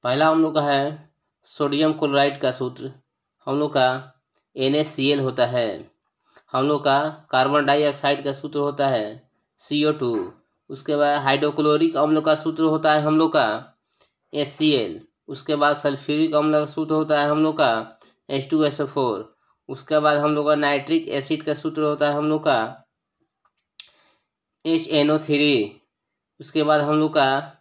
पहला हम लोग का है सोडियम क्लोराइड का सूत्र, हम लोग का NaCl होता है। हम लोग का कार्बन डाइऑक्साइड का सूत्र होता है CO2। उसके बाद हाइड्रोक्लोरिक अम्ल का सूत्र होता है हम लोग का HCl। उसके बाद सल्फ्यूरिक अम्ल का सूत्र होता है हम लोग का H2SO4। उसके बाद हम लोग का नाइट्रिक एसिड का सूत्र होता है हम लोग का HNO3। उसके बाद हम लोग का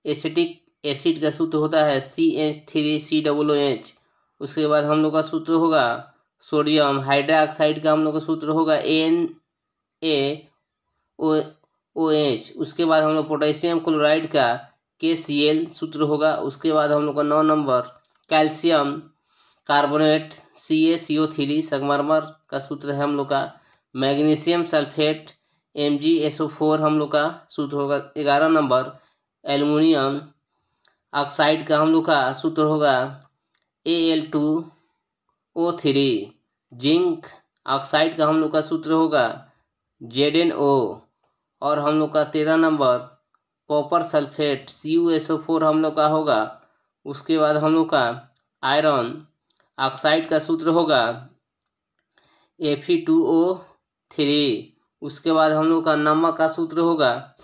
एसिटिक एसिड का सूत्र होता है CH3COOH। उसके बाद हम लोग का सूत्र होगा सोडियम हाइड्रोक्साइड का हम लोग का सूत्र होगा NaOH। उसके बाद हम लोग पोटेशियम क्लोराइड का KCl सूत्र होगा। उसके बाद हम लोग का 9 नंबर कैल्शियम कार्बोनेट CaCO3 संगमरमर का सूत्र है हम लोग का। मैग्नीशियम सल्फेट MgSO4 हम लोग का सूत्र होगा। 11 नंबर एल्युमिनियम ऑक्साइड का हम लोग का सूत्र होगा Al2O3। जिंक ऑक्साइड का हम लोग का सूत्र होगा ZnO। और हम लोग का 13 नंबर कॉपर सल्फेट CuSO4 हम लोग का होगा। उसके बाद हम लोग का आयरन ऑक्साइड का सूत्र होगा Fe2O3। उसके बाद हम लोग का नमक का सूत्र होगा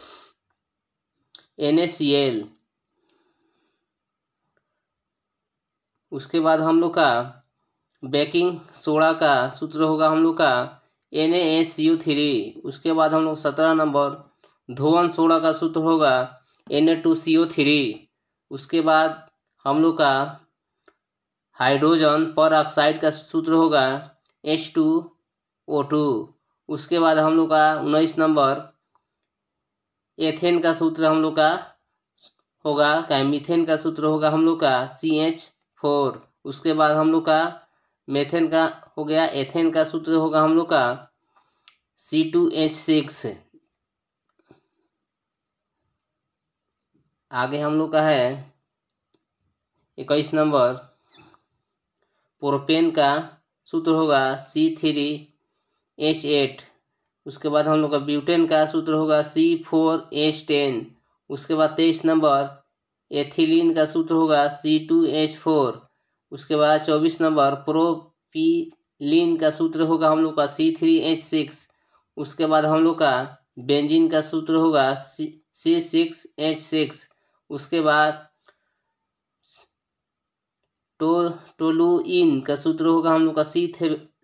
NaCl। उसके बाद हम लोग का बेकिंग सोडा का सूत्र होगा हम लोग का NaCO3। उसके बाद हम लोग 17 नंबर धोवन सोडा का सूत्र होगा Na2CO3। उसके बाद हम लोग का हाइड्रोजन पर ऑक्साइड का सूत्र होगा H2O2। उसके बाद हम लोग का 19 नंबर एथेन का सूत्र हम लोग का होगा मीथेन का सूत्र होगा हम लोग का CH4। उसके बाद हम लोग का मेथेन का हो गया। एथेन का सूत्र होगा हम लोग का C2H6। आगे हम लोग का है 21 नंबर प्रोपेन का सूत्र होगा C3H8। उसके बाद हम लोग का ब्यूटेन का सूत्र होगा C4H10। उसके बाद 23 नंबर एथिलीन का सूत्र होगा C2H4। उसके बाद 24 नंबर प्रोपीलीन का सूत्र होगा हम लोग का C3H6। उसके बाद हम लोग का बेंजीन का सूत्र होगा C6H6। उसके बाद टोलुइन का सूत्र होगा हम लोग का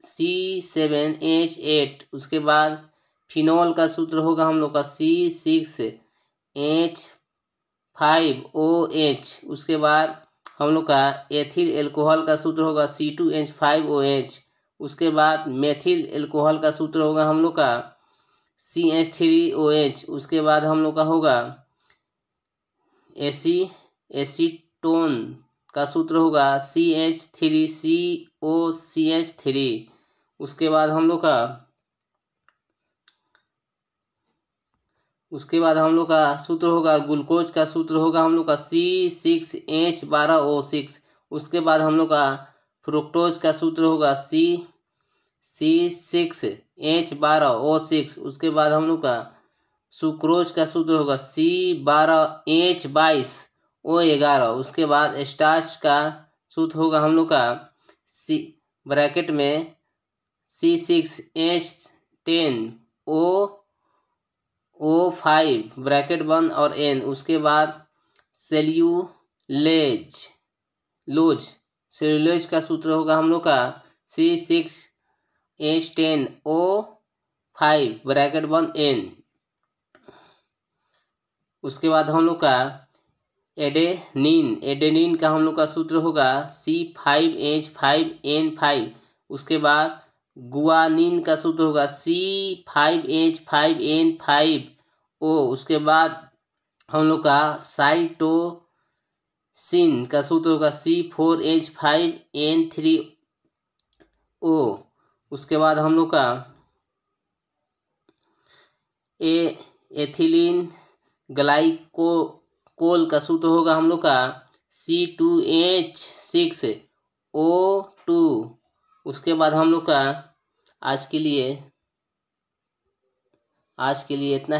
C7H8। उसके बाद फिनॉल का सूत्र होगा हम लोग का C6H5OH। उसके बाद हम लोग का एथिल एल्कोहल का सूत्र होगा C2H5OH। उसके बाद मेथिल एल्कोहल का सूत्र होगा हम लोग का CH3OH। उसके बाद हम लोग का होगा एसीटोन का सूत्र होगा CH3COCH3। उसके बाद हम लोग का सूत्र होगा ग्लूकोज का सूत्र होगा हम लोग का C6H12O6। उसके बाद हम लोग का फ्रुक्टोज का सूत्र होगा C6H12O6। उसके बाद हम लोग का सुक्रोज का सूत्र होगा C12H22O11। उसके बाद स्टार्च का सूत्र होगा हम लोग का ब्रैकेट में C6H10O5 ब्रैकेट 1 और N। उसके बाद सेल्यूलोज का सूत्र होगा हम लोग का C6H10O5 ब्रैकेट 1 N। उसके बाद हम लोग का एडेनिन का हम लोग का सूत्र होगा C5H5N5। उसके बाद गुआनिन का सूत्र होगा C5H5N5O। उसके बाद हम लोग का साइटोसिन का सूत्र होगा C4H5N3O। उसके बाद हम लोग का एथिलीन ग्लाइकोल का सूत्र होगा हम लोग का C2H6O2। उसके बाद हम लोग का आज के लिए इतना